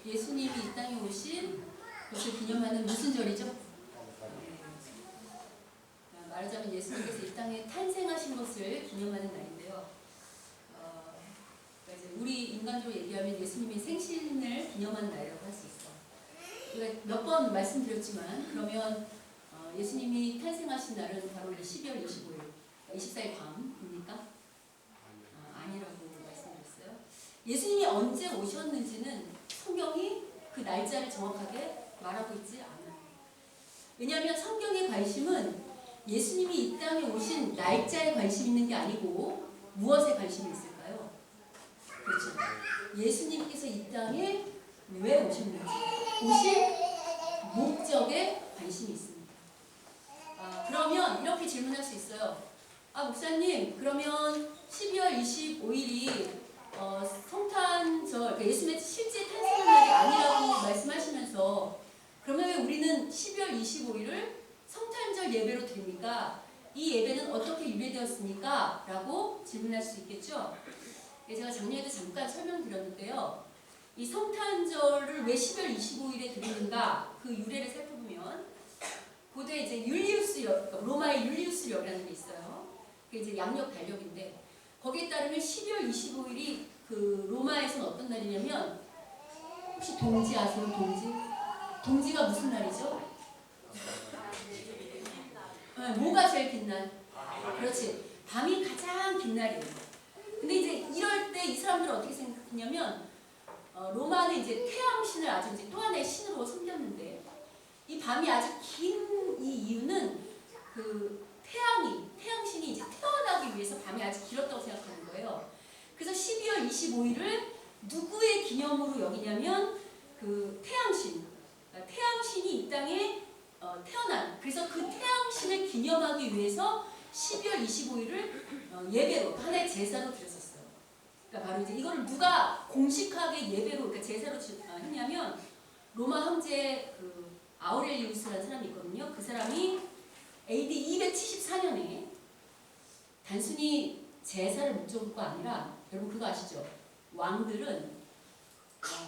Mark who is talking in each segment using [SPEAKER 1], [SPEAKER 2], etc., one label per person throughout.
[SPEAKER 1] 예수님이 이 땅에 오신 것을 기념하는 무슨 절이죠? 말하자면 예수님께서 이 땅에 탄생하신 것을 기념하는 날인데요. 그러니까 이제 우리 인간적으로 얘기하면 예수님의 생신을 기념하는 날이라고 할 수 있어. 우리가 몇 번 말씀드렸지만 그러면 예수님이 탄생하신 날은 바로 12월 25일, 24일 밤입니까? 아니라고 말씀드렸어요. 예수님이 언제 오셨는지는 성경이 그 날짜를 정확하게 말하고 있지 않아요. 왜냐하면 성경의 관심은 예수님이 이 땅에 오신 날짜에 관심 있는 게 아니고 무엇에 관심이 있을까요? 그렇죠. 예수님께서 이 땅에 왜 오셨는지, 오신 목적에 관심이 있습니다. 그러면 이렇게 질문할 수 있어요. 목사님, 그러면 12월 25일이 성탄절, 그러니까 예수님의 실제 탄생한 날이 아니라고 말씀하시면서 그러면 왜 우리는 12월 25일을 성탄절 예배로 드립니까? 이 예배는 어떻게 유래되었습니까? 라고 질문할 수 있겠죠? 제가 작년에도 잠깐 설명드렸는데요. 이 성탄절을 왜 12월 25일에 드리는가? 그 유래를 살펴보면 고대 이제 율리우스역, 로마의 율리우스역이라는 게 있어요. 그게 이제 양력 달력인데 거기에 따르면 12월 25일이 그 로마에서는 어떤 날이냐면 혹시 동지 아세요? 동지가 무슨 날이죠? 뭐가 제일 긴 날? 그렇지. 밤이 가장 긴 날이에요. 근데 이제 이럴 때 이 사람들은 어떻게 생각했냐면 로마는 이제 태양신을 아주 이제 또 하나의 신으로 섬겼는데 이 밤이 아주 긴 이 이유는 그 태양신이 이제 태어나기 위해서 밤이 아주 길었다고 생각하는 거예요. 그래서 12월 25일을 누구의 기념으로 여기냐면 그 태양신이 이 땅에 태어난, 그래서 그 태양신을 기념하기 위해서 12월 25일을 예배로, 하나의 제사로 드렸었어요. 그러니까 바로 이제 이거를 누가 공식하게 예배로, 그러니까 제사로 했냐면 로마 황제 그 아우렐리우스라는 사람이 있거든요. 그 사람이 AD 274년에 단순히 제사를 목적으로가 아니라, 여러분 그거 아시죠? 왕들은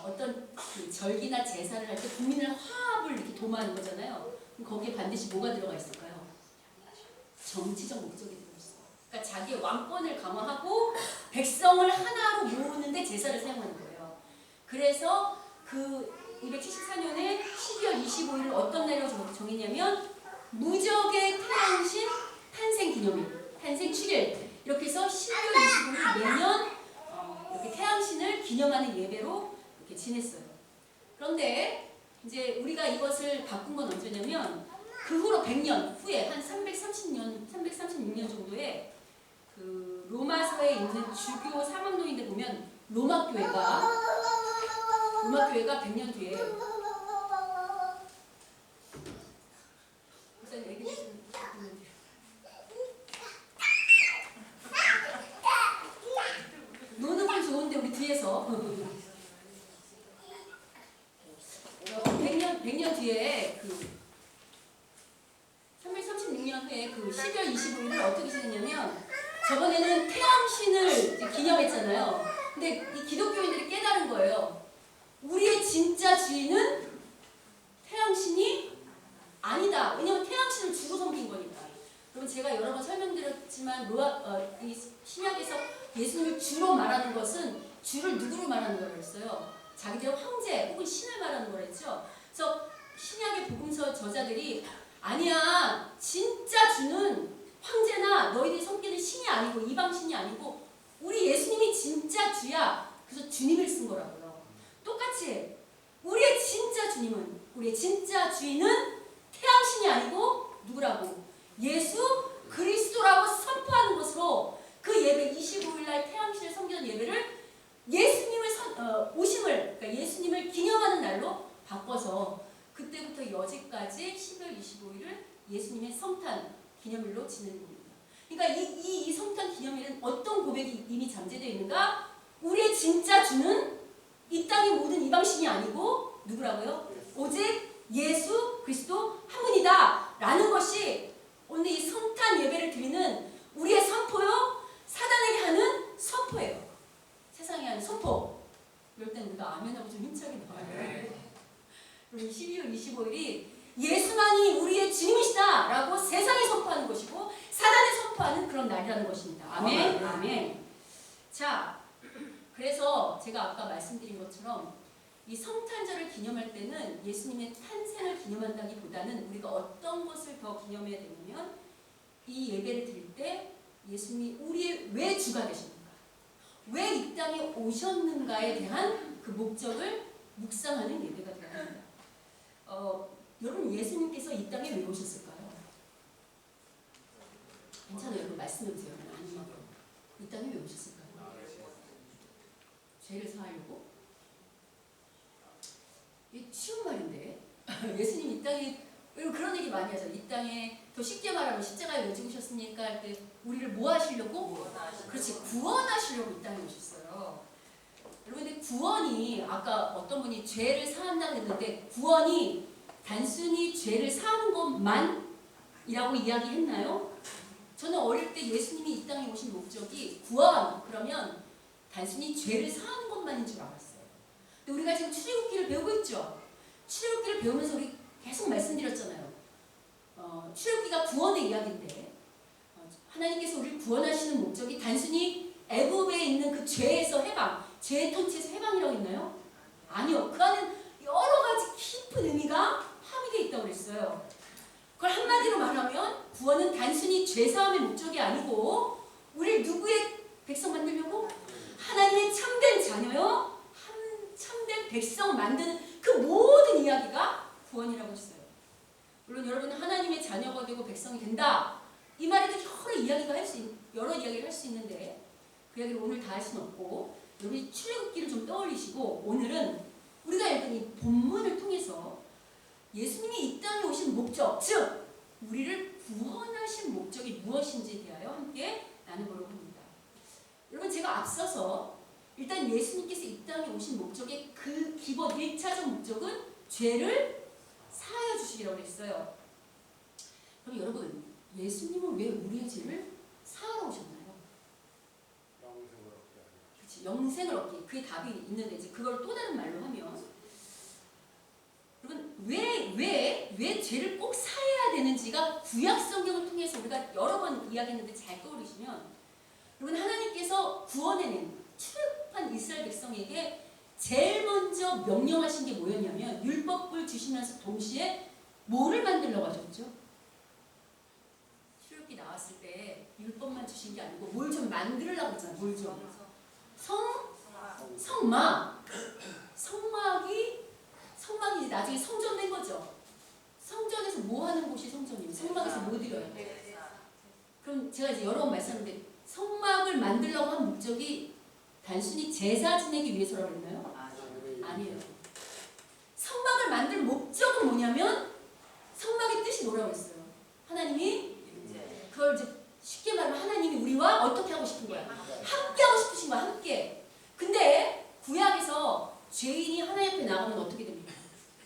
[SPEAKER 1] 어떤 그 절기나 제사를 할 때 국민의 화합을 이렇게 도모하는 거잖아요. 그럼 거기에 반드시 뭐가 들어가 있을까요? 정치적 목적이 들어있어요. 그러니까 자기의 왕권을 강화하고 백성을 하나로 모으는데 제사를 사용하는 거예요. 그래서 그 274년에 12월 25일을 어떤 날로 정했냐면 무적의 태양신 탄생 기념일, 탄생 7일 이렇게 해서 12월 25일 매년 이렇게 태양신을 기념하는 예배로 이렇게 지냈어요. 그런데 이제 우리가 이것을 바꾼 건 언제냐면 그 후로 100년 후에 한 336년 정도에 그 로마서에 있는 주교 사막로인데 보면 로마교회가 100년 뒤에 노는 건 좋은데 우리 뒤에서 100년 뒤에 그 336년 후에 그 12월 25일을 어떻게 지냈냐면 저번에는 태양신을 기념했잖아요. 근데 이 기독교인들이 깨달은 거예요. 우리의 진짜 주인은 태양신이 아니다. 왜냐면 태양신을 주로 섬긴 거니까. 그럼 제가 여러 번 설명드렸지만 이 신약에서 예수님을 주로 말하는 것은 주를 누구로 말하는 거라고 했어요? 자기들 황제 혹은 신을 말하는 거랬죠. 그래서 신약의 복음서 저자들이 아니야, 진짜 주는 황제나 너희들이 섬기는 신이 아니고 이방신이 아니고 우리 예수님이 진짜 주야. 그래서 주님을 쓴 거라고요. 똑같이 우리의 진짜 주님은, 우리의 진짜 주인은 태양신이 아니고 누구라고? 예수 그리스도라고 선포하는 것으로 그 예배 25일날 태양신을 섬기는 예배를 예수님을 오심을, 그러니까 예수님을 기념하는 날로 바꿔서 그때부터 여지까지 12월 25일을 예수님의 성탄 기념일로 지내는 겁니다. 그러니까 이 성탄 기념일은 어떤 고백이 이미 잠재되어 있는가? 우리의 진짜 주는 이 땅의 모든 이방신이 아니고 누구라고요? 오직 예수 그리스도 한 분이다 라는 것이 오늘 이 성탄 예배를 드리는 우리의 선포요, 사단에게 하는 선포예요. 세상에 하는 선포. 이럴 땐 우리가 아멘하고 좀 힘차게 나와요. 그리고 12월 25일이 예수만이 우리의 주님이시다 라고 세상에 선포하는 것이고 사단에 선포하는 그런 날이라는 것입니다. 아멘. 아멘. 자, 그래서 제가 아까 말씀드린 것처럼 이 성탄절을 기념할 때는 예수님의 탄생을 기념한다기보다는 우리가 어떤 것을 더 기념해야 되냐면 이 예배를 드릴 때 예수님이 우리의 왜 주가 되십니까? 왜 이 땅에 오셨는가에 대한 그 목적을 묵상하는 예배가 되어야 합니다. 여러분 예수님께서 이 땅에 왜 오셨을까요? 괜찮아요. 여러분 말씀해보세요. 아니면 이 땅에 왜 오셨을까요? 죄를 사하려고? 이게 쉬운 말인데 예수님 이 땅에 그런 얘기 많이 하죠. 이 땅에 더 쉽게 말하면 십자가에 왜 죽으셨습니까? 할 때 우리를 뭐 하시려고? 그렇지, 구원하시려고 이 땅에 오셨어요. 여러분 근데 구원이 아까 어떤 분이 죄를 사한다고 했는데 구원이 단순히 죄를 사하는 것만이라고 이야기했나요? 저는 어릴 때 예수님이 이 땅에 오신 목적이 구원 그러면 단순히 죄를 사하는 것만인 줄 알았어요. 근데 우리가 지금 출애굽기를 배우고 있죠. 출애굽기를 배우면서 우리 계속 말씀드렸잖아요. 출애굽기가 구원의 이야기인데 하나님께서 우리를 구원하시는 목적이 단순히 애굽에 있는 그 죄에서 해방, 죄의 통치에서 해방이라고 했나요? 아니요. 그 안에 여러 가지 깊은 의미가 함유되어 있다고 그랬어요. 그걸 한마디로 말하면 구원은 단순히 죄사함의 목적이 아니고 우리를 누구의 백성 만들려고? 하나님의 참된 자녀요. 참된 백성 만드는 그 모든 이야기가 구원이라고 했어요. 물론 여러분은 하나님의 자녀가 되고 백성이 된다. 이 말에도 여러 이야기를 할 수 있는데 그 이야기를 오늘 다 할 수는 없고 여러분이 출애굽기를 좀 떠올리시고 오늘은 우리가 읽은 이 본문을 통해서 예수님이 이 땅에 오신 목적, 즉 우리를 구원하신 목적이 무엇인지에 대하여 함께 나눠보려고 합니다. 여러분 제가 앞서서 일단 예수님께서 이 땅에 오신 목적의 그 기본 1차적 목적은 죄를 사하여 주시기라고 했어요. 그럼 여러분 예수님은 왜 우리의 죄를 사하러 오셨나요? 그렇지, 영생을 얻기. 그게 답이 있는데 이제 그걸 또 다른 말로 하면 여러분 왜 죄를 꼭 사해야 되는지가 구약 성경을 통해서 우리가 여러 번 이야기했는데 잘 떠오르시면 여러분 하나님께서 구원해낸 출애굽한 이스라엘 백성에게 제일 먼저 명령하신 게 뭐였냐면 율법을 주시면서 동시에 뭐를 만들려고 하셨죠? 출애굽기 나왔을 때 율법만 주신 게 아니고 뭘 좀 만들려고 했잖아요. 뭘 좀. 성막. 성막이 나중에 성전 된 거죠. 성전에서 뭐 하는 곳이 성전이에요? 성막에서 뭐 드려요? 그럼 제가 이제 여러 번 말씀드렸는데 성막을 만들려고 한 목적이 단순히 제사 지내기 위해서라고 했나요? 아니에요. 성막을 만들 목적은 뭐냐면 성막의 뜻이 뭐라고 했어요? 하나님이 그걸 이제 쉽게 말하면 하나님이 우리와 어떻게 하고 싶은 거야? 함께 하고 싶으신 거야. 함께. 근데 구약에서 죄인이 하나님 앞에 나가면 어떻게 됩니까?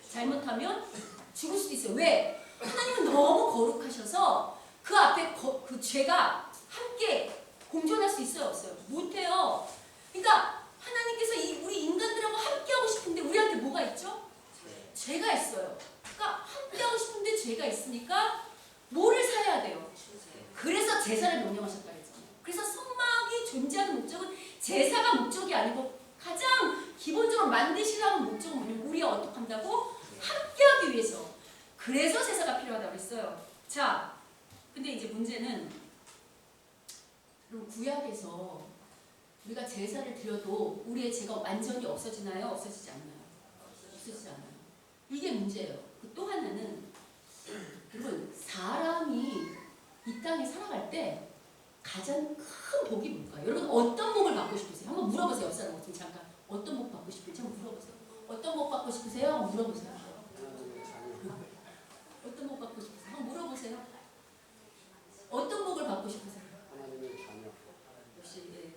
[SPEAKER 1] 잘못하면 죽을 수도 있어요. 왜? 하나님은 너무 거룩하셔서 그 앞에 그 죄가 함께 공존할 수 있어요? 없어요? 못해요. 그러니까 하나님께서 우리 인간들하고 함께 하고 싶은데 우리한테 뭐가 있죠? 죄가 있어요. 그러니까 함께 하고 싶은데 죄가 있으니까 뭐를 사야 돼요? 그래서 제사를 명령하셨다 했잖아요. 그래서 성막이 존재하는 목적은 제사가 목적이 아니고 가장 기본적으로 만드시라는 목적은 뭐냐면 우리가 어떻게 한다고? 함께하기 위해서. 그래서 제사가 필요하다고 했어요. 자, 근데 이제 문제는 구약에서 우리가 제사를 드려도 우리의 죄가 완전히 없어지나요? 없어지지 않나요? 없어지지 않아요. 이게 문제예요. 또 하나는 여러분 사람이 이 땅에 살아갈 때 가장 큰 복이 뭘까요? 여러분 어떤 복을 받고 싶으세요? 한번 물어보세요. 옆 사람한테 잠깐 어떤 복 받고 싶을지 한번 물어보세요. 어떤 복 받고 싶으세요? 한번 물어보세요. 어떤 복 받고 싶으세요? 한번 물어보세요. 어떤 복을 받고 싶으세요?
[SPEAKER 2] 하나님의 자녀.
[SPEAKER 1] 역시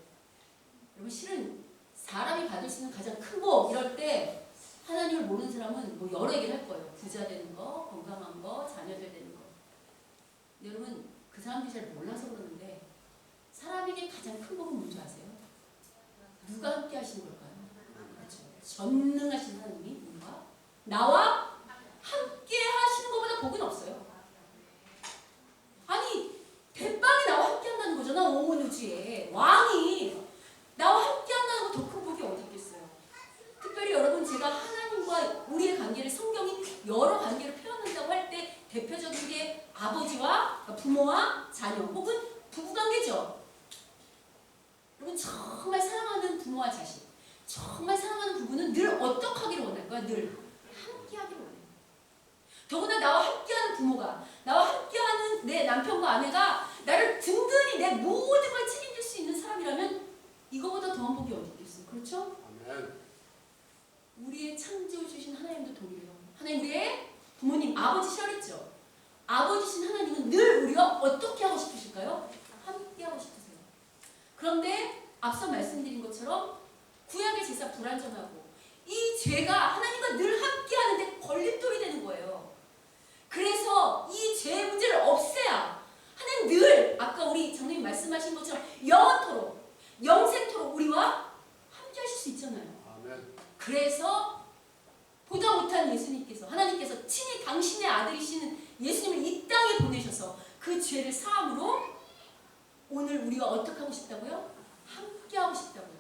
[SPEAKER 1] 여러분 실은 사람이 받을 수 있는 가장 큰 복 이럴 때 하나님을 모르는 사람은 뭐 여러 얘기를 할 거예요. 부자 되는 거, 건강한 거, 자녀들 되는 거. 근데 여러분 그 사람들이 잘 몰라서 그러는데 사람에게 가장 큰 복은 뭔지 아세요? 누가 함께 하시는 걸까요? 그렇죠. 전능하신 하나님이 누가? 나와 자녀 혹은 부부관계죠. 여러분 정말 사랑하는 부모와 자식, 정말 사랑하는 부부는 늘 어떻게 하기를 원할까요? 늘 함께 하기를 원해요. 더구나 나와 함께하는 부모가, 나와 함께하는 내 남편과 아내가 나를 든든히 내 모든 걸 책임질 수 있는 사람이라면 이거보다 더한 복이 어디 있겠어요? 그렇죠?
[SPEAKER 2] 아멘.
[SPEAKER 1] 우리의 창조주신 하나님도 동일해요. 하나님 우리의 부모님, 아버지시라랬죠. 아버지신 하나님은 늘 우리가 어떻게 하고 싶으실까요? 함께 하고 싶으세요. 그런데 앞서 말씀드린 것처럼 구약의 제사 불완전하고 이 죄가 하나님과 늘 함께 하는데 걸림돌이 되는 거예요. 그래서 이 죄의 문제를 없애야 하나님 늘 아까 우리 장로님 말씀하신 것처럼 영원토록 영생토록 우리와 함께 하실 수 있잖아요.
[SPEAKER 2] 아멘.
[SPEAKER 1] 그래서 보다 못한 예수님께서, 하나님께서 친히 당신의 아들이시는 예수님을 이 땅에 보내셔서 그 죄를 사함으로 오늘 우리가 어떻게 하고 싶다고요? 함께 하고 싶다고요.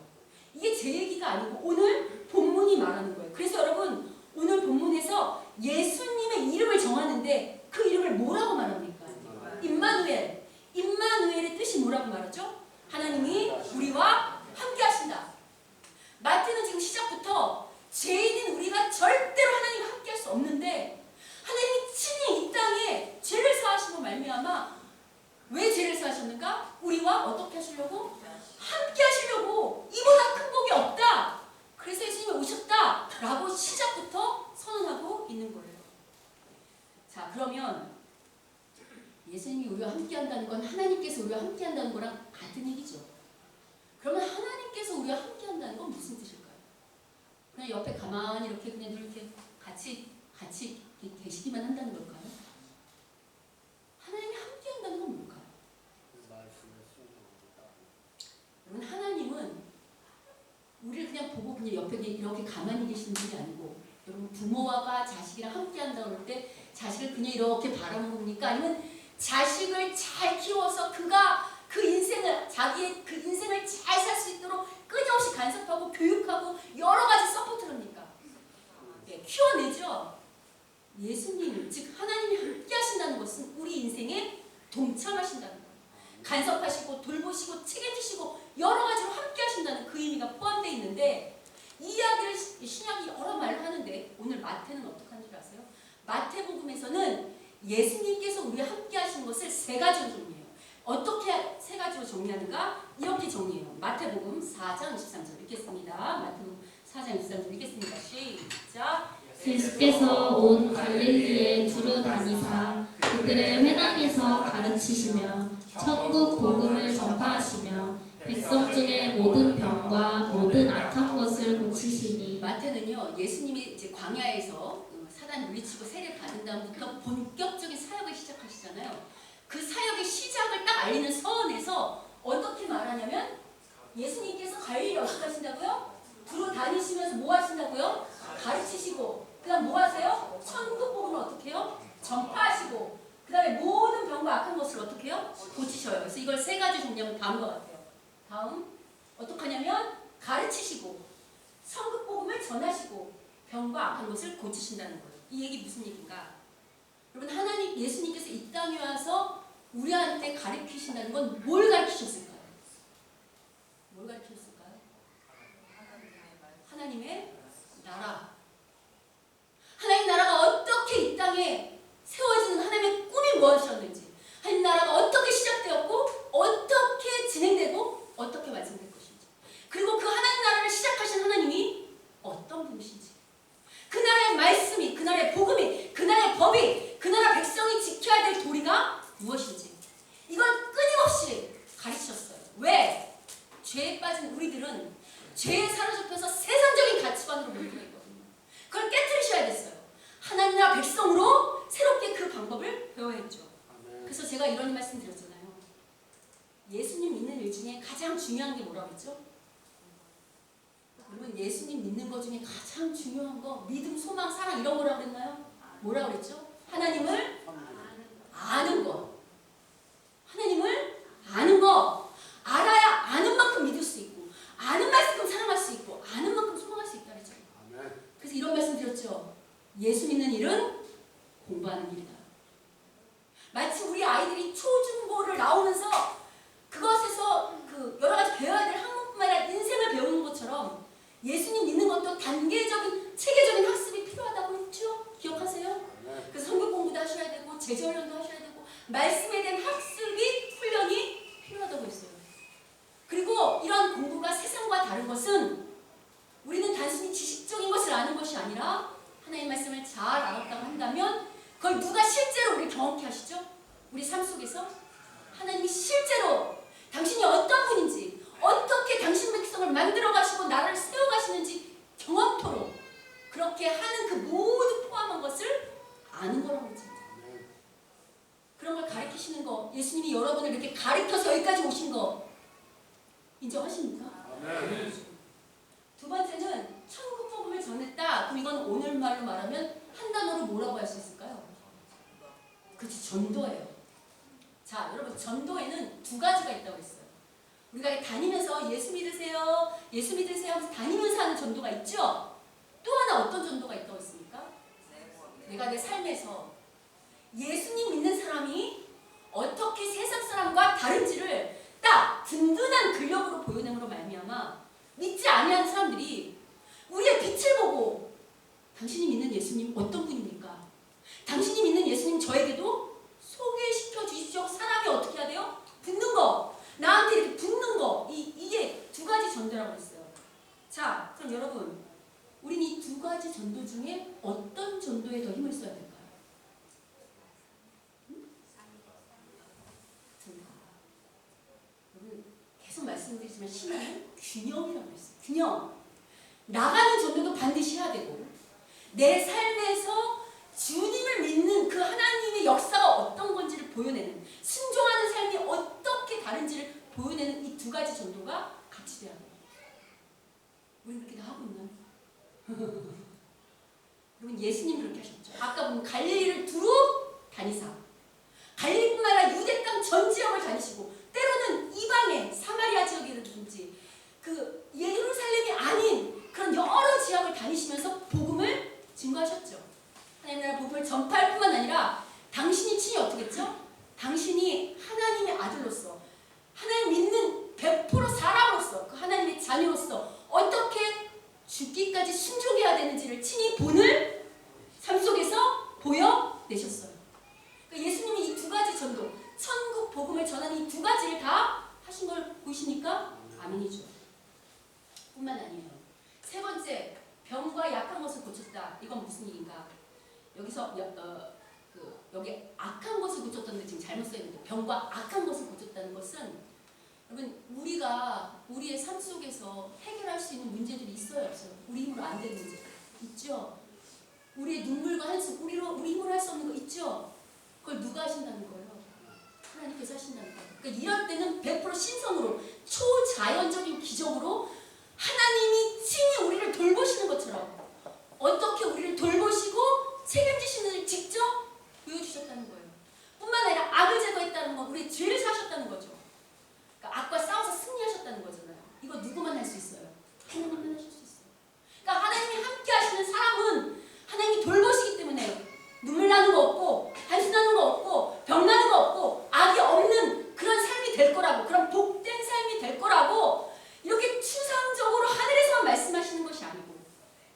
[SPEAKER 1] 이게 제 얘기가 아니고 오늘 본문이 말하는 거예요. 그래서 여러분 오늘 본문에서 예수님의 이름을 정하는데 그 이름을 뭐라고 말합니까? 임마누엘. 임마누엘의 뜻이 뭐라고 말하죠? 하나님이 우리와 함께 하신다. 마태는 지금 시작부터 죄인인 우리가 절대로 하나님과 함께 할 수 없는데 하나님이 친히 이 땅에 죄를 사하시고 말미암아 왜 죄를 사하셨는가? 우리와 어떻게 하시려고? 함께 하시려고. 이보다 큰 복이 없다. 그래서 예수님이 오셨다 라고 시작부터 선언하고 있는 거예요. 자, 그러면 예수님이 우리와 함께 한다는 건 하나님께서 우리와 함께 한다는 거랑 같은 얘기죠. 그러면 하나님께서 우리와 함께 한다는 건 무슨 뜻일까요? 그냥 옆에 가만히 이렇게 그냥 늘 이렇게 같이 계시기만 한다는 걸까요? 하나님이 함께 한다는 건 뭘까요? 여러분 하나님은 우리를 그냥 보고 그냥 옆에 이렇게 가만히 계시는 분이 아니고 여러분 부모와 자식이랑 함께 한다 그럴 때 자식을 그냥 이렇게 바라보는 겁니까? 아니면 자식을 잘 키워서 그가 그 인생을 자기의 그 인생을 잘 살 수 있도록 끊임없이 간섭하고 교육하고 여러 가지 서포트를 합니까? 네, 키워내죠. 예수님 즉 하나님이 함께 하신다는 것은 우리 인생에 동참하신다는 거예요. 간섭하시고 돌보시고 책임지시고 여러 가지로 함께 하신다는 그 의미가 포함되어 있는데 이 이야기를 신약이 여러 말을 하는데 오늘 마태는 어떻게 하는 줄 아세요? 마태복음에서는 예수님께서 우리와 함께 하신 것을 세 가지로 정리해요. 어떻게 세 가지로 정리하는가? 이렇게 정리해요. 마태복음 4장 23절 읽겠습니다. 마태복음 4장 23절 읽겠습니다. 시작.
[SPEAKER 3] 예수께서 온 갈릴리에 두루 다니사 그들의 회당에서 가르치시며 천국 복음을 전파하시며 백성 중에 모든 병과 모든 악한 것을 고치시니.
[SPEAKER 1] 마태는요 예수님이 이제 광야에서 사단 물리치고 세례 받은 다음부터 본격적인 사역을 시작하시잖아요. 그 사역의 시작을 딱 알리는 서원에서 어떻게 말하냐면 예수님께서 갈릴리 어떻게 하신다고요? 두루 다니시면서 뭐 하신다고요? 가르치시고 그 다음 뭐 하세요? 천국 복음을 어떻게 해요? 전파하시고 그 다음에 모든 병과 악한 것을 어떻게 해요? 고치셔요. 그래서 이걸 세 가지 정리하면 다음과 같아요. 다음 어떻게 하냐면 가르치시고 천국 복음을 전하시고 병과 악한 것을 고치신다는 거예요. 이 얘기 무슨 얘기인가? 여러분 하나님 예수님께서 이 땅에 와서 우리한테 가르치신다는 건 뭘 가르치셨을까요? 뭘 가르치셨을까요? 하나님의 나라. 하나님 나라가 어떻게 이 땅에 세워지는 하나님의 꿈이 무엇이었는지, 하나님 나라가 어떻게 시작되었고 어떻게 진행되고 어떻게 완성될 것인지, 그리고 그 하나님 나라를 시작하신 하나님이 어떤 분이신지, 그 나라의 말씀이, 그 나라의 복음이, 그 나라의 법이, 그 나라 백성이 지켜야 될 도리가 무엇인지 이걸 끊임없이 가르치셨어요. 왜? 죄에 빠진 우리들은 죄에 사로잡혀서 세상적인 가치관으로 몰려 있거든요. 그걸 깨트리셔야겠어요. 하나님 나라 백성으로 새롭게 그 방법을 배워야죠. 그래서 제가 이런 말씀 드렸잖아요. 예수님 믿는 일 중에 가장 중요한 게 뭐라고 했죠? 여러분 예수님 믿는 것 중에 가장 중요한 거 믿음, 소망, 사랑 이런 거라고 그랬나요? 뭐라고 그랬죠? 하나님을 아는 거. 하나님을 아는 거. 알아야 아는 만큼 믿을 수 있고 아는 만큼 사랑할 수 있고 아는 만큼 소망할 수 있다 그랬죠. 그래서 이런 말씀 드렸죠. 예수 믿는 일은 공부하는 일이다. 마치 우리 아이들이 초중고를 나오는 단계적인 체계적인 학습이 필요하다고 했죠? 기억하세요? 그래서 성경 공부도 하셔야 되고 제자훈련도 하셔야 되고 말씀에 대한 학습이 훈련이 필요하다고 했어요. 그리고 이런 공부가 세상과 다른 것은 우리는 단순히 지식적인 것을 아는 것이 아니라 하나님의 말씀을 잘 알았다고 한다면 그걸 누가 실제로 우리를 경험케 하시죠? 우리 삶 속에서 하나님이 실제로 당신이 어떤 분인지 어떻게 당신 백성을 만들어 가시고 나라를 세워 가시는지 경험토록 그렇게 하는 그 모두 포함한 것을 아는 거라고 했잖아요. 그런 걸 가르치시는 거 예수님이 여러분을 이렇게 가르쳐서 여기까지 오신 거 인정하십니까? 두 번째는 천국 복음을 전했다. 그럼 이건 오늘말로 말하면 한 단어로 뭐라고 할 수 있을까요? 그렇지, 전도예요. 자, 여러분 전도에는 두 가지가 있다고 했어요. 우리가 다니면서 예수 믿으세요, 예수 믿으세요 하면서 다니면서 하는 전도가 있죠? 또 하나 어떤 전도가 있다고 했습니까? 내가 내 삶에서 예수님 믿는 사람이 어떻게 세상 사람과 다른지를 딱 든든한 근력으로 보여냄으로 말미암아 믿지 아니하는 사람들이 우리의 빛을 보고 당신이 믿는 예수님 어떤 분입니까? 당신이 믿는 예수님 저에게도 소개시켜 주십시오. 사람이 어떻게 해야 돼요? 듣는 거. 나한테 이렇게 붙는 거. 이게 두 가지 전도라고 했어요. 자, 그럼 여러분 우린 이 두 가지 전도 중에 어떤 전도에 더 힘을 써야 될까요? 계속 말씀드리지만 신앙은 균형이라고 했어요. 균형. 나가는 전도도 반드시 해야 되고 내 삶에서 주님을 믿는 그 하나님의 역사가 어떤 건지를 보여내는 순종하는 삶이 어떻게 다른지를 보여내는 이 두 가지 전도가 같이 돼야 돼요. 우리 그렇게 다 하고 있나요? 여러분 예수님 그렇게 하셨죠. 아까 보면 갈릴리를 두루 다니사 갈릴리뿐만 아니라 유대 땅 전 지역을 다니시고 때로는 이방의 사마리아 지역이라든지 그 예루살렘이 아닌 그런 여러 지역을 다니시면서 복음을 증거하셨죠. 하나님 나라 복음을 전파할 뿐만 아니라 당신이 친히 어떻게 했죠? 당신이 하나님의 아들로서 하나님 믿는 100% 사람으로서 그 하나님의 자녀로서 어떻게 죽기까지 순종해야 되는지를 친히 본을 삶 속에서 보여내셨어요. 그러니까 예수님이 이 두 가지 전도 천국 복음을 전하는 이 두 가지를 다 하신 걸 보이십니까? 아멘이죠. 뿐만 아니에요. 세 번째, 병과 약한 것을 고쳤다. 이건 무슨 일인가? 여기서 여기 악한 것을 고쳤다는데 지금 잘못 써있는데 병과 악한 것을 고쳤다는 것은 여러분 우리가 우리의 삶 속에서 해결할 수 있는 문제들이 있어요 없어요? 우리 힘으로 안 되는 문제 있죠? 우리의 눈물과 한숨 우리 힘으로 할 수 없는 거 있죠? 그걸 누가 하신다는 거예요? 하나님께서 하신다는 거예요. 그러니까 이럴 때는 100% 신성으로 초자연적인 기적으로 하나님이 친히 우리를 돌보시는 것처럼 어떻게 우리를 돌보시고 책임지시는 일을 직접 보여주셨다는 거예요. 뿐만 아니라 악을 제거했다는 건 우리 죄를 사셨다는 거죠. 그러니까 악과 싸워서 승리하셨다는 거잖아요. 이거 누구만 할 수 있어요? 하나님만 하실 수 있어요. 그러니까 하나님이 함께 하시는 사람은 하나님이 돌보시기 때문에 눈물 나는 거 없고 한숨 나는 거 없고 병 나는 거 없고 악이 없는 그런 삶이 될 거라고 그런 복된 삶이 될 거라고 이렇게 추상적으로 하늘에서만 말씀하시는 것이 아니고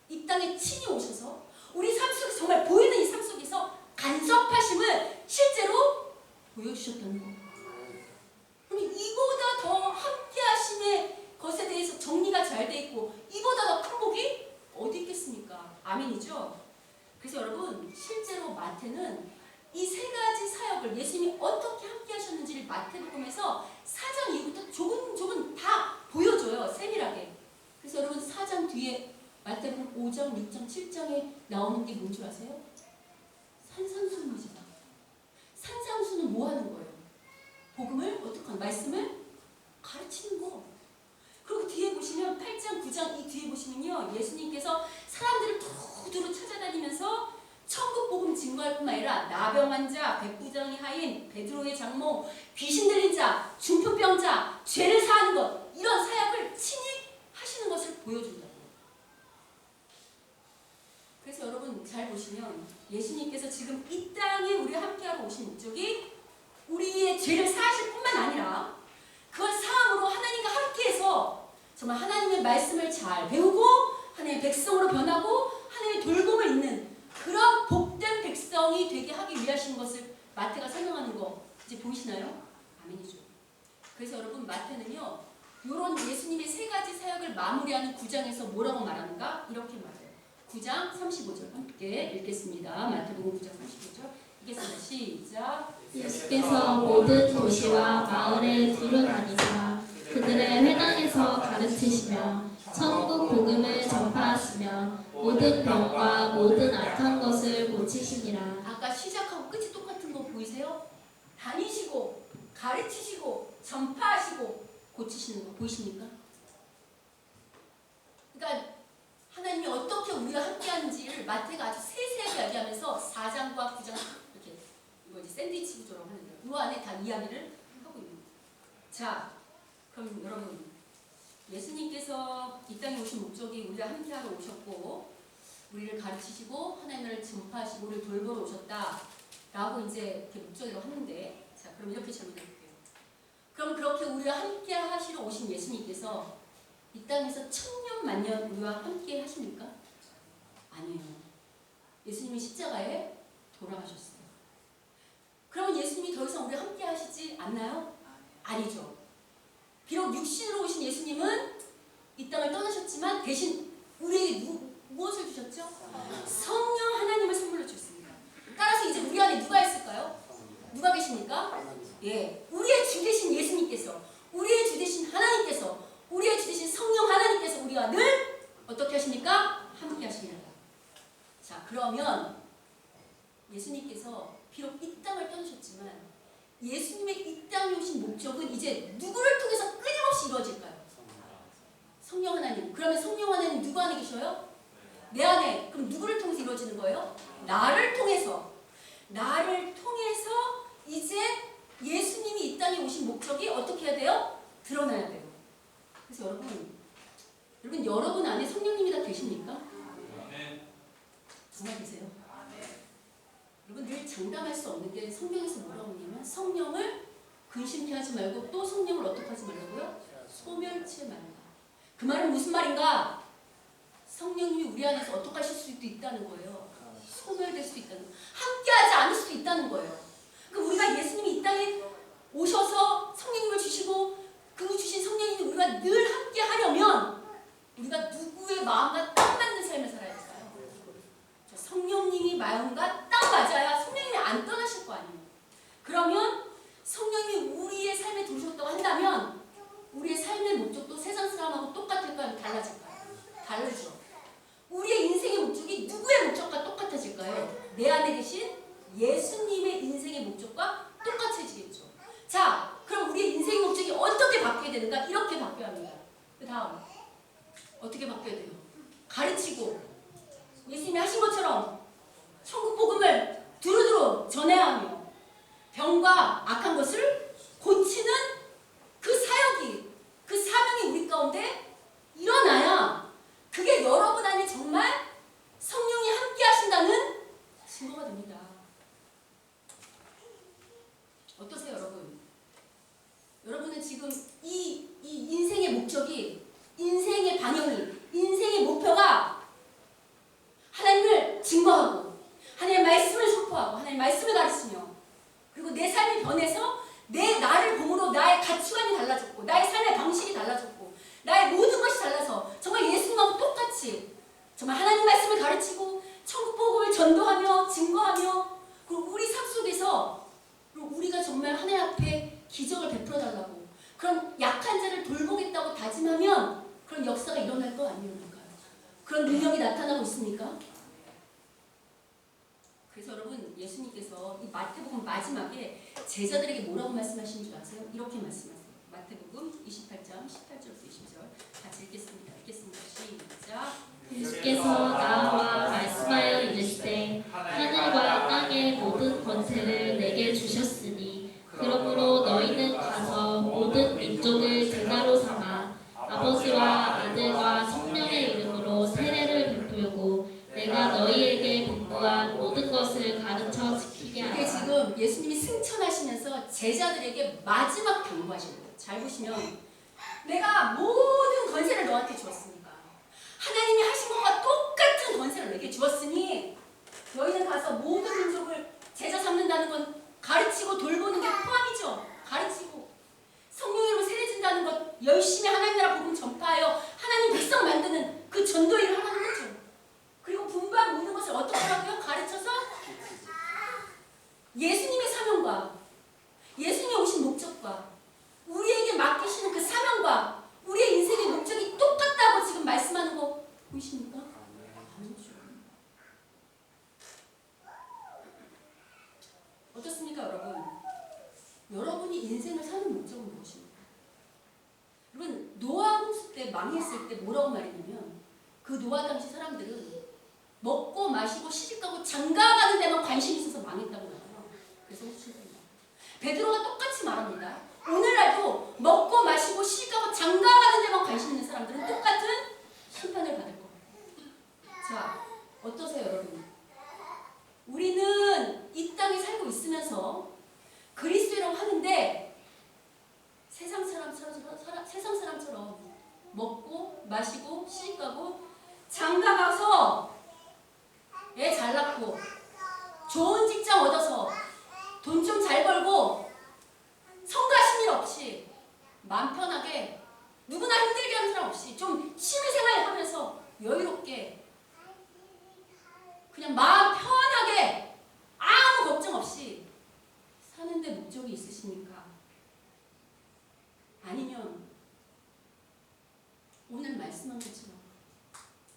[SPEAKER 1] 이 땅에 친히 오셔서 우리 삶 속에서 정말 보이는 이 삶 속에서 간섭하심을 실제로 보여주셨다는 거. 그럼 이보다 더 함께 하심의 것에 대해서 정리가 잘 돼 있고 이보다 더 큰 복이 어디 있겠습니까? 아멘이죠? 그래서 여러분 실제로 마태는 이 세 가지 사역을 예수님이 어떻게 함께 하셨는지를 마태복음에서 4장 이후부터 조금 다 보여줘요. 세밀하게. 그래서 여러분 4장 뒤에 마태복음 5장, 6장, 7장에 나오는 게 뭔 줄 아세요? 산상수훈이잖아. 산상수는 뭐 하는 거예요? 복음을 어떻게 하는 말씀을 가르치는 거. 그리고 뒤에 보시면 8장, 9장 이 뒤에 보시면요. 예수님께서 사람들을 두루두루 찾아다니면서 천국 복음 증거할 뿐만 아니라 나병한 자, 백부장이 하인, 베드로의 장모, 귀신 들린 자, 중풍병자, 죄를 사하는 것 이런 사역을 친히 하시는 것을 보여준다고. 그래서 여러분 잘 보시면 예수님께서 지금 이 땅에 우리와 함께하고 오신 목적이 우리의 죄를 사하실 뿐만 아니라 그걸 사함으로 하나님과 함께해서 정말 하나님의 말씀을 잘 배우고 하나님의 백성으로 변하고 하나님의 돌봄을 잇는 그런 복된 백성이 되게 하기 위하신 것을 마태가 설명하는 거 이제 보이시나요? 아멘이죠. 그래서 여러분 마태는요 이런 예수님의 세 가지 사역을 마무리하는 9장에서 뭐라고 말하는가? 이렇게 말해요. 9장 35절 함께 읽겠습니다. 마태복음 9장 35절 읽겠습니다. 시작.
[SPEAKER 3] 예수께서 모든 도시와 마을에 두루 다니사 그들의 회당에서 가르치시며 천국 복음을 전파하시며 모든 병과 모든 악한 것을 고치시니라.
[SPEAKER 1] 아까 시작하고 끝이 똑같은 거 보이세요? 다니시고 가르치시고 전파하시고 고치시는 거 보이십니까? 그러니까 하나님이 어떻게 우리와 함께하는지를 마태가 아주 세세하게 이야기하면서 4장과 9장 이렇게 이거 이제 샌드위치 구조라고 하는데요. 이 안에 다 이야기를 하고 있는 거예요. 자, 그럼 여러분 예수님께서 이 땅에 오신 목적이 우리와 함께하러 오셨고 우리를 가르치시고 하나님을 전파하시고 우리를 돌보러 오셨다라고 이제 이렇게 목적이라고 하는데 자, 그럼 이렇게 질문해 볼게요. 그럼 그렇게 우리와 함께 하시러 오신 예수님께서 이 땅에서 천년 만년 우리와 함께 하십니까? 아니에요. 예수님이 십자가에 돌아가셨어요. 그러면 예수님이 더 이상 우리와 함께 하시지 않나요? 아니죠. 비록 육신으로 오신 예수님은 이 땅을 떠나셨지만 대신 우리에게 무엇을 주셨죠? 성령 하나님을 선물로 주셨습니다. 따라서 이제 우리 안에 누가 있을까요? 누가 계십니까? 예, 우리의 주 되신 예수님께서, 우리의 주 되신 하나님께서, 우리의 주 되신 성령 하나님께서 우리와 늘 어떻게 하십니까? 함께 하십니다. 자, 그러면 예수님께서 비록 이 땅을 떠나셨지만 예수님의 이 땅에 오신 목적은 이제 누구를 통해서 끊임없이 이루어질까요? 성령 하나님. 그러면 성령 하나님 누구 안에 계셔요? 내 안에. 그럼 누구를 통해서 이루어지는 거예요? 나를 통해서. 나를 통해서 이제 예수님이 이 땅에 오신 목적이 어떻게 해야 돼요? 드러나야 돼요. 그래서 여러분 안에 성령님이 다 계십니까? 정말 계세요? 여러분 늘 장담할 수 없는 게 성경에서 뭐라고 하냐면 성령을 근심케 하지 말고 또 성령을 어떻게 하지 말라고요? 소멸치 말라. 그 말은 무슨 말인가? 성령님이 우리 안에서 어떻게 하실 수도 있다는 거예요. 소멸될 수도 있다는 거예요. 함께하지 않을 수도 있다는 거예요. 그럼 우리가 예수님이 이 땅에 오셔서 성령님을 주시고 그 주신 성령님이 우리가 늘 함께 하려면 우리가 누구의 마음과 딱 맞는 삶을 살아야 될까요? 성령님이 마음과 딱 맞아야 성령님이 안 떠나실 거 아니에요. 그러면 성령님이 우리의 삶에 들어오셨다고 한다면 우리의 삶의 목적도 세상 사람하고 똑같을까요? 달라질까요? 다르죠. 우리의 인생의 목적이 누구의 목적과 똑같아질까요? 내 안에 계신 예수님의 인생의 목적과 똑같아지겠죠. 자, 그럼 우리의 인생의 목적이 어떻게 바뀌어야 되는가? 이렇게 바뀌어야 합니다. 그 다음 어떻게 바뀌어야 돼요? 가르치고 예수님이 하신 것처럼 천국 복음을 두루두루 전해야 하며 병과 악한 것을 고치는 그 사역이, 그 사명이 우리 가운데 일어나야 그게 여러분 안에 정말 성령이 함께 하신다는 증거가 됩니다. 어떠세요, 여러분? 여러분은 지금 이 인생의 목적이, 인생의 방향이, 인생의 목표가 하나님을 증거하고 하나님의 말씀을 선포하고 하나님의 말씀을 가르치며 그리고 내 삶이 변해서 나를 봄으로 나의 가치관이 달라졌고 나의 삶의 방식이 달라졌고 나의 모든 것이 달라서 정말 예수님하고 똑같이 정말 하나님 말씀을 가르치고 천국 복음을 전도하며 증거하며 그리고 우리 삶 속에서 우리가 정말 하나님 앞에 기적을 베풀어 달라고 그런 약한 자를 돌보겠다고 다짐하면 그런 역사가 일어날 거 아니에요? 그런 능력이 나타나고 있습니까? 그래서 여러분 예수님께서 이 마태복음 마지막에 제자들에게 뭐라고 말씀하시는 줄 아세요? 이렇게 말씀하세요. 마태복음 28장 18절부터 20절 같이 읽겠습니다. 시작.
[SPEAKER 3] 예수께서 나와 말씀하여 이르시되 하늘과 땅의 모든 권세를 내게 주셨으니 그러므로 너희는 가서 모든 민족을 제자로 삼아 아버지와 아들과 성령의 이름으로 세례를 베풀고 내가 너희에게 분부한 모든 것을 가르쳐 지키게 하라.
[SPEAKER 1] 이게 지금 예수님이 승천하시면서 제자들에게 마지막 당부하신 거예요. 잘 보시면 내가 모든 권세를 너한테 주었으니까 하나님이 하신 전도 일을 하라는 거죠. 그리고 분반 모든 것을 어떻게 하라고요? 가르쳐서 예수님의 사명과 예수님이 오신 목적과 우리에게 맡기시는 그 사명과 우리의 인생의 목적이 똑같다고 지금 말씀하는 거 보이십니까? 아니죠. 어떻습니까, 여러분? 여러분이 인생을 사는 목적은 무엇입니까? 여러분, 노아 홍수 때 망했을 때 뭐라고 말했냐면 그 노아 당시 사람들은 먹고 마시고 시집가고 장가가는 데만 관심이 있어서 망했다고 말해요. 그래서 홍수입니다. 베드로가 똑같이 말합니다. 오늘날도 먹고 마시고 시집가고 장가가는 데만 관심 있는 사람들은 똑같은 심판을 받을 겁니다. 자, 어떠세요, 여러분? 우리는 이 땅에 살고 있으면서 그리스도라고 하는데 세상 사람처럼 먹고 마시고 시집가고 장가가서 애 잘 낳고 좋은 직장 얻어서 돈 좀 잘 벌고 성가신 일 없이 마음 편하게 누구나 힘들게 하는 사람 없이 좀 취미생활 하면서 여유롭게 그냥 마음 편하게 아무 걱정 없이 사는데 목적이 있으십니까? 아니면 오늘 말씀한 것처럼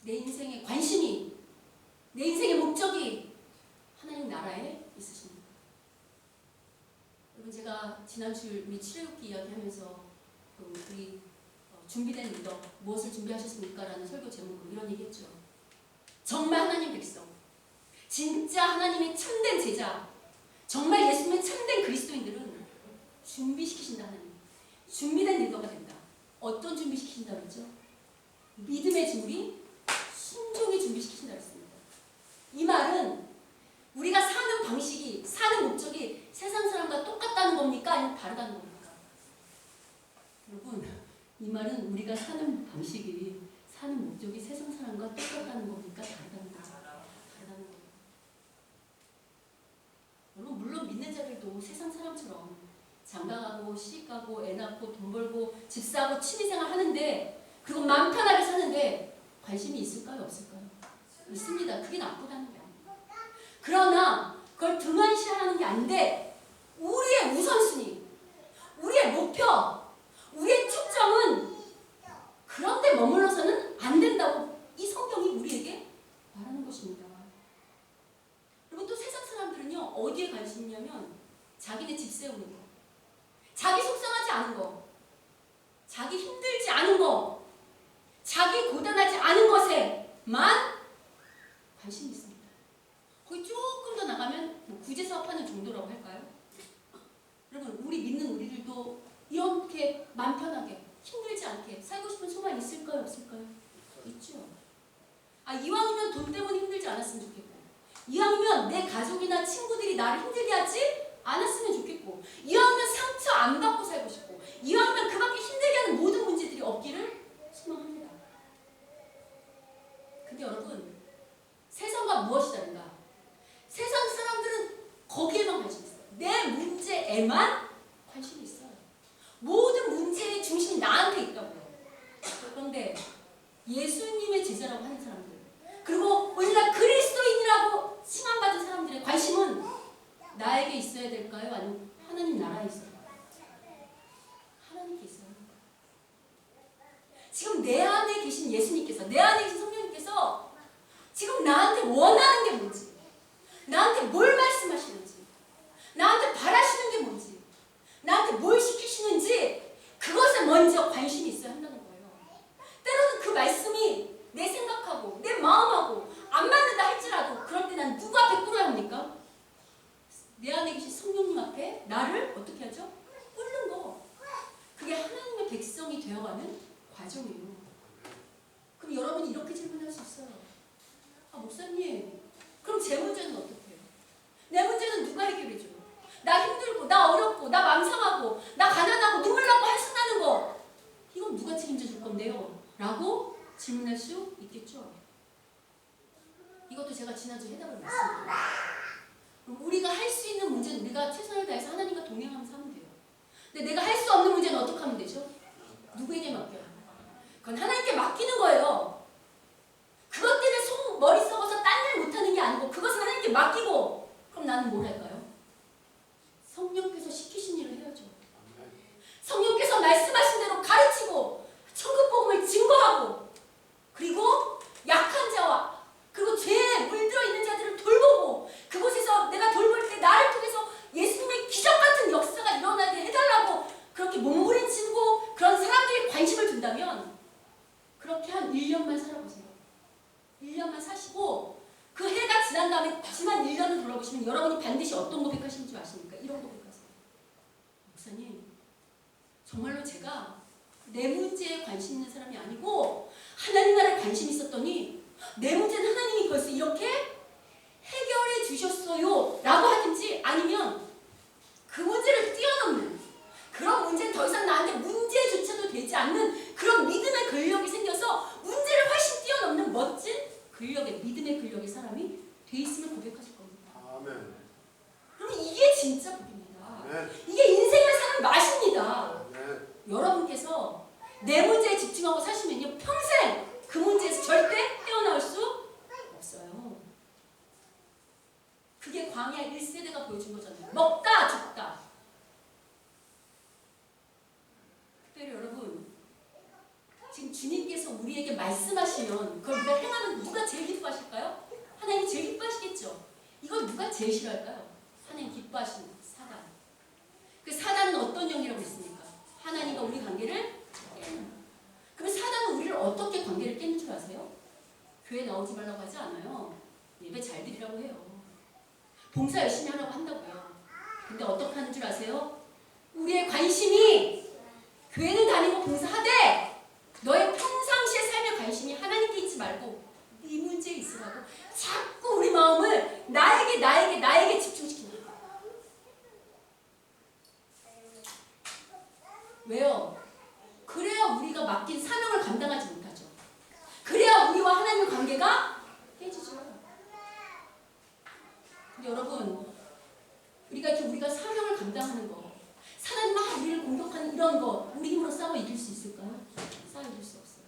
[SPEAKER 1] 내 인생의 관심이 내 인생의 목적이 하나님 나라에 있으십니까? 여러분, 제가 지난주 우리 출애굽기 이야기하면서 우리 준비된 리더 무엇을 준비하셨습니까? 라는 설교 제목으로 이런 얘기했죠. 정말 하나님 백성, 진짜 하나님의 참된 제자, 정말 예수님의 참된 그리스도인들은 준비시키신다. 하나님 준비된 리더가 된다. 어떤 준비시키신다 그랬죠? 믿음의 준비, 순종의 준비시키신다 그랬습니다. 이 말은 우리가 사는 방식이, 사는 목적이 세상 사람과 똑같다는 겁니까? 아니면 다르다는 겁니까? 여러분, 이 말은 우리가 사는 방식이, 사는 목적이 세상 사람과 똑같다는 겁니까? 다르다는 거죠. 다르다는 겁니다. 여러분, 물론 믿는 자들도 세상 사람처럼 장가가고 시집가고 애 낳고 돈 벌고 집 사고 취미생활 하는데 그리고 마음 편하게 사는데 관심이 있을까요? 없을까요? 있습니다. 그게 나쁘다는 거예요. 그러나 그걸 등한시하는 게 안 돼. 우리의 우선순위, 우리의 목표, 우리의 초점은 그런데 머물러서는 안 된다고 이 성경이 우리에게 말하는 것입니다. 그리고 또 세상 사람들은요, 어디에 관심이 있냐면 자기네 집 세우는 거, 자기 속상하지 않은 거, 자기 힘들지 않은 거, 자기 고단하지 않은 것에만 관심이 있습니다. 거기 조금 더 나가면 뭐 구제 사업하는 정도라고 할까요? 여러분, 우리 믿는 우리들도 이렇게 마음 편하게 힘들지 않게 살고 싶은 소망이 있을까요? 없을까요? 있죠. 이왕이면 돈 때문에 힘들지 않았으면 좋겠고, 이왕이면 내 가족이나 친구들이 나를 힘들게 하지 않았으면 좋겠고, 이왕이면 상처 안 받고 살고 싶고, 이왕이면 그밖에 힘들게 하는 모든 문제들이 없기를 소망합니다. 근데 여러분, 세상과 무엇이 다른가? 세상 사람들은 거기에만 관심이 있어요. 내 문제에만 관심이 있어요. 모든 문제의 중심이 나한테 있다고요. 그런데 예수님의 제자라고 하는 사람들, 그리고 오늘날 그리스도인이라고 칭함받은 사람들의 관심은 나에게 있어야 될까요? 아니면 하나님 나라에 있어야 될까요? 하나님께 있어야 합니다. 지금 내 안에 계신 예수님께서, 내 안에 계신 성령님께서 지금 나한테 원하는 게 뭔지, 나한테 뭘 말씀하시는지, 나한테 바라시는 게 뭔지, 나한테 뭘 시키시는지 그것에 먼저 관심이 있어야 한다는 거예요. 때로는 그 말씀이 내 생각하고 내 마음하고 안 맞는다 할지라도 그럴 때 난 누구 앞에 꿇어야 합니까? 내 안에 계신 성령님 앞에 나를 어떻게 하죠? 꿇는 거. 그게 하나님의 백성이 되어가는 과정이에요. 그럼 여러분이 이렇게 질문할 수 있어요. 목사님, 그럼 제 문제는 어떻게 해요? 내 문제는 누가 해결해줘요? 나 힘들고, 나 어렵고, 나 맘 상하고, 나 가난하고, 눈물 나고 한숨나는 거, 이건 누가 책임져 줄 건데요? 라고 질문할 수 있겠죠. 이것도 제가 지난주에 해답을 말씀드렸어요. 우리가 할 수 있는 문제는 우리가 최선을 다해서 하나님과 동행하면서 하면 돼요. 근데 내가 할 수 없는 문제는 어떻게 하면 되죠? 누구에게 맡겨요? 그건 하나님께 맡기는 거예요. 1년만 살아보세요. 1년만 사시고 그 해가 지난 다음에 다시만 1년을 돌아보시면 여러분이 반드시 어떤 고백하시는 줄 아십니까? 이런 고백하세요. 목사님, 정말로 제가 내 문제에 관심 있는 사람이 아니고 하나님 나라에 관심 있었더니 내 문제는 하나님이 벌써 이렇게 해결해 주셨어요 라고 하든지, 아니면 그 문제를 뛰어넘는, 그런 문제는 더 이상 나한테 문제조차도 되지 않는 그런 믿음의 근력이 생겨서 문제를 훨씬 뛰어넘는 멋진 근력의, 믿음의 근력의 사람이 돼 있으면 고백하실 겁니다.
[SPEAKER 2] 아멘.
[SPEAKER 1] 그러면 이게 진짜 복입니다.
[SPEAKER 2] 아멘.
[SPEAKER 1] 이게 인생을 사는 맛입니다.
[SPEAKER 2] 아멘.
[SPEAKER 1] 여러분께서 내 문제에 집중하고 사시면요, 평생 그 문제에서 절대 헤어나올 수 없어요. 그게 광야 1세대가 보여준 거잖아요. 먹다 죽다. 특별히 여러분, 지금 주님께서 우리에게 말씀하시면 그걸 우리가 행하면 누가 제일 기뻐하실까요? 하나님이 제일 기뻐하시겠죠. 이걸 누가 제일 싫어할까요? 하나님 기뻐하시는 사단. 그 사단은 어떤 영이라고 했습니까? 하나님과 우리 관계를 깨는. 그럼 사단은 우리를 어떻게 관계를 깨는 줄 아세요? 교회 나오지 말라고 하지 않아요. 예배 잘 드리라고 해요. 봉사 열심히 하라고 한다고요. 근데 어떻게 하는 줄 아세요? 우리의 관심이 교회는 다니고 봉사하되 너의 평상시의 삶의 관심이 하나님께 있지 말고 네 문제에 있으라고 자꾸 우리 마음을 나에게 집중시키는 거예요. 왜요? 그래야 우리가 맡긴 사명을 감당하지 못하죠. 그래야 우리와 하나님의 관계가 깨지죠. 근데 여러분, 우리가 사명을 감당하는 거, 사단이 막 우리를 공격하는 이런 거 우리 힘으로 싸워 이길 수 있을까요? 싸워 이길 수 없어요.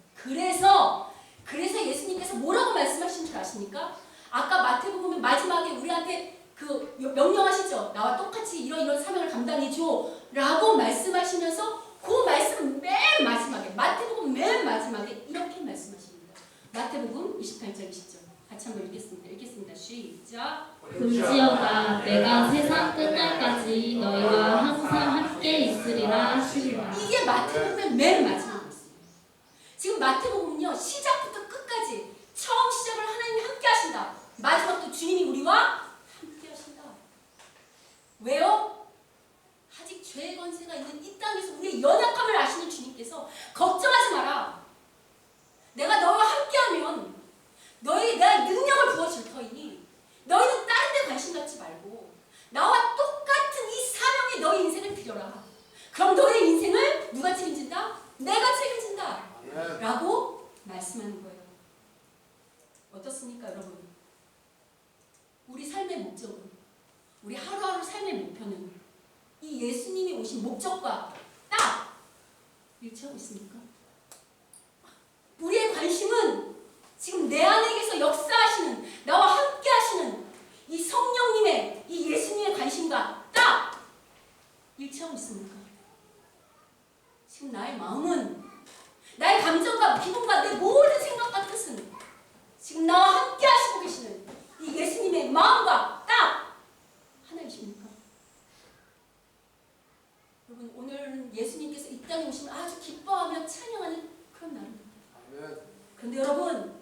[SPEAKER 1] 그래서 예수님께서 뭐라고 말씀하신 줄 아십니까? 아까 마태복음 마지막에 우리한테 그 명령하시죠. 나와 똑같이 이런 사명을 감당해줘 라고 말씀하시면서 그 말씀 맨 마지막에, 마태복음 맨 마지막에 이렇게 말씀하십니다. 마태복음 28장 20절 같이 한번 읽겠습니다. 시작.
[SPEAKER 3] 볼지어다 내가 세상 끝날까지 너희와 항상 함께 있으리라 하시리라.
[SPEAKER 1] 이게 마태복음의 맨 마지막 말씀이에요. 지금 마태복음은요, 시작부터 끝까지 처음 시작을 하나님이 함께 하신다. 마지막도 주님이 우리와 함께 하신다. 왜요? 아직 죄의 권세가 있는 이 땅에서 우리의 연약함을 아시는 주님께서 걱정하지 마라. 내가 너와 함께하면 내가 능력을 부어줄 터이니 너희는 다른 데 관심 갖지 말고 나와 똑같은 이 사명에 너희 인생을 드려라. 그럼 너의 인생을 누가 책임진다? 내가 책임진다. 라고 말씀하는 거예요. 어떻습니까, 여러분? 우리 삶의 목적은, 우리 하루하루 삶의 목표는 이 예수님이 오신 목적과 딱 일치하고 있습니까? 우리의 관심은 지금 내 안에서 역사하시는, 나와 함께 하시는 이 성령님의, 이 예수님의 관심과 딱 일치하고 있습니까? 지금 나의 마음은, 나의 감정과 기분과 내 모든 생각과 뜻은 지금 나와 함께 하시고 계시는 이 예수님의 마음과 딱 하나이십니까? 여러분, 오늘은 예수님께서 이 땅에 오시면 아주 기뻐하며 찬양하는 그런 날입니다. 그런데 여러분,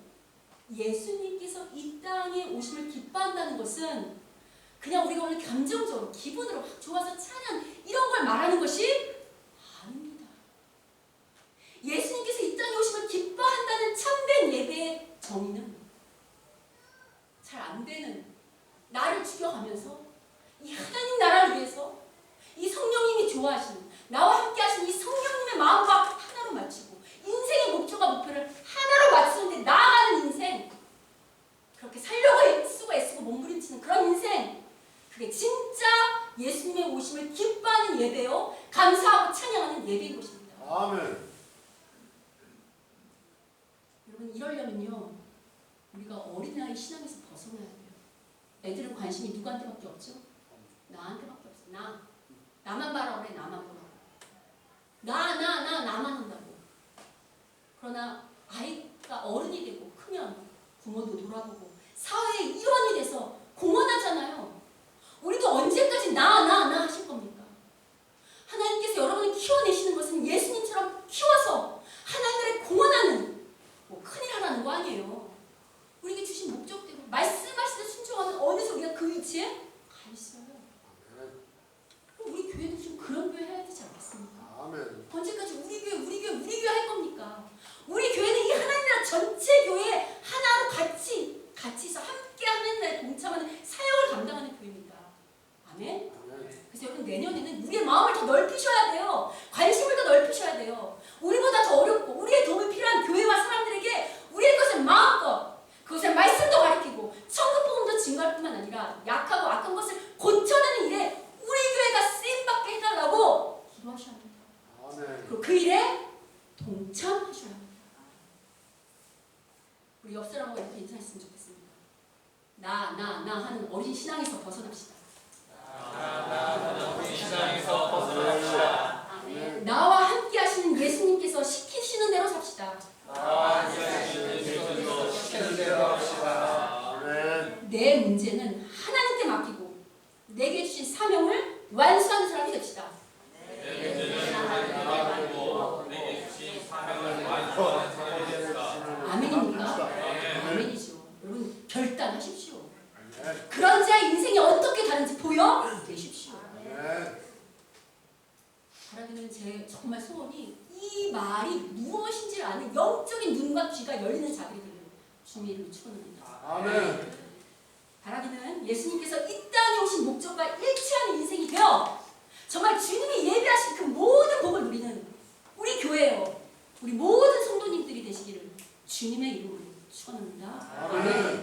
[SPEAKER 1] 예수님께서 이 땅에 오심을 기뻐한다는 것은 그냥 우리가 오늘 감정적으로, 기분으로 확 좋아서 찬양 이런 걸 말하는 것이 아닙니다. 예수님께서 이 땅에 오심을 기뻐한다는 참된 예배의 정의는 잘 안 되는 나를 죽여가면서 이 하나님 나라를 위해서 이 성령님이 좋아하시는, 나와 함께 하시는 이 성령님의 마음과 하나로 맞추고 인생의 목적과 목표를 하나로 맞추는데 나아가는 인생, 그렇게 살려고 애쓰고 몸부림치는 그런 인생, 그게 진짜 예수님의 오심을 기뻐하는 예배요, 감사하고 찬양하는 예배인 것입니다.
[SPEAKER 2] 아멘.
[SPEAKER 1] 여러분, 이러려면요, 우리가 어린아이 신앙에서 벗어나야 돼요. 애들은 관심이 누구한테밖에 없죠? 나한테밖에 없어. 나만 봐라 그래. 나만 보라고. 나만 한다고. 그러나 아이가 어른이 되고 크면 부모도 돌아보고 사회의 일원이 돼서 공헌하잖아요. 우리도 언제까지 나 하실 겁니까? 하나님께서 여러분을 키워내시는 것은 예수님처럼 키워서 하나님을 공헌하는, 뭐 큰일 내년이에요. 우리에게 주신 목적대로 말씀하시듯 순종하면 어느새 우리가 그 위치에 가 있어요. 그럼 우리 교회도 좀 그런 교회 해야 되지 않겠습니까?
[SPEAKER 2] 아멘.
[SPEAKER 1] 언제까지 우리 교회 할 겁니까? 우리 교회는 이 하나님 나라 전체 교회 하나로 같이서 함께하는 날 동참하는 사역을 감당하는 교회입니다. 아멘. 그래서 여러분 내년에는 우리의 마음을 더 넓히셔야 돼요. 관심을 더 넓히셔야 돼요. 우리보다 더 어렵고 우리의 도움이 필요한 교회와 사람들에게 우리의 것을 마음껏 그것의 말씀도 가르치고 천국복음도 증거할 뿐만 아니라 약하고 악한 것을 고쳐내는 일에 우리 교회가 쓰임받게 해달라고 기도하셔야 합니다.
[SPEAKER 2] 아멘.
[SPEAKER 1] 그리고 그 일에 동참하셔야 합니다. 우리 옆 사람과 이렇게 인사했으면 좋겠습니다. 나 하는 어린 신앙에서 벗어납시다. 나와 함께 하시는 예수님께서 시키시는 대로 삽시다. 내 문제는 하나님께 맡기고 내게 주신 사명을 완수하는 사람이 됩시다. 아멘입니까? 아멘이죠. 여러분 결단하십시오. 그런 자의 인생이 어떻게 다른지 보여내십시오. 바라기는 제 정말 소원이 이 말이 무엇인지를 아는 영적인 눈과 귀가 열리는 자들이 되는 주님을 축원합니다.
[SPEAKER 2] 아멘.
[SPEAKER 1] 바라기는 예수님께서 이 땅에 오신 목적과 일치하는 인생이 되어 정말 주님이 예비하신 그 모든 복을 누리는 우리 교회요, 우리 모든 성도님들이 되시기를 주님의 이름으로 축원합니다.
[SPEAKER 2] 아멘.